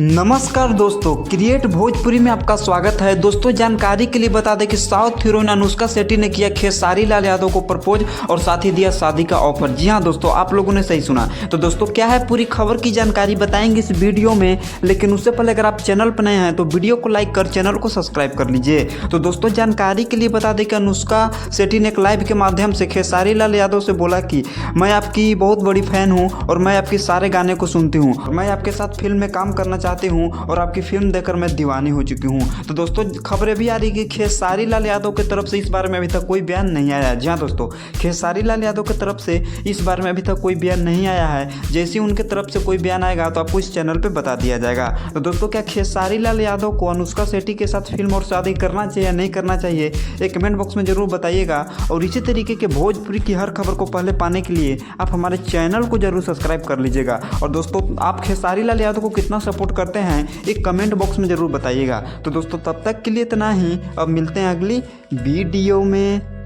नमस्कार दोस्तों, क्रिएट भोजपुरी में आपका स्वागत है। दोस्तों जानकारी के लिए बता दें कि साउथ हीरोइन अनुष्का शेट्टी ने किया खेसारी लाल यादव को प्रपोज और साथ ही दिया शादी का ऑफर। जी हाँ दोस्तों, आप लोगों ने सही सुना। तो दोस्तों क्या है पूरी खबर की जानकारी बताएंगे इस वीडियो में, लेकिन उससे पहले अगर आप चैनल पर नए हैं तो वीडियो को लाइक कर चैनल को सब्सक्राइब कर लीजिए। तो दोस्तों जानकारी के लिए बता दें कि अनुष्का शेट्टी ने एक लाइव के माध्यम से खेसारी लाल यादव से बोला कि मैं आपकी बहुत बड़ी फैन हूँ और मैं आपके सारे गाने को सुनती हूँ, मैं आपके साथ फिल्म में काम करना चाहती हूं और आपकी फिल्म देखकर मैं दीवानी हो चुकी हूं। तो दोस्तों खबरें भी आ रही कि खेसारी लाल यादव की तरफ से इस बारे में अभी तक कोई बयान नहीं आया है। जी हाँ दोस्तों, खेसारी लाल यादव की तरफ से इस बारे में अभी तक कोई बयान नहीं आया है। जैसे ही उनके तरफ से कोई बयान आएगा तो आपको इस चैनल पर बता दिया जाएगा। तो दोस्तों क्या खेसारी लाल यादव को अनुष्का शेट्टी के साथ फिल्म और शादी करना चाहिए या नहीं करना चाहिए, एक कमेंट बॉक्स में जरूर बताइएगा। और इसी तरीके के भोजपुरी की हर खबर को पहले पाने के लिए आप हमारे चैनल को जरूर सब्सक्राइब कर लीजिएगा। और दोस्तों आप खेसारी लाल यादव को कितना सपोर्ट करते हैं एक कमेंट बॉक्स में ज़रूर बताइएगा। तो दोस्तों तब तक के लिए इतना ही, अब मिलते हैं अगली वीडियो में।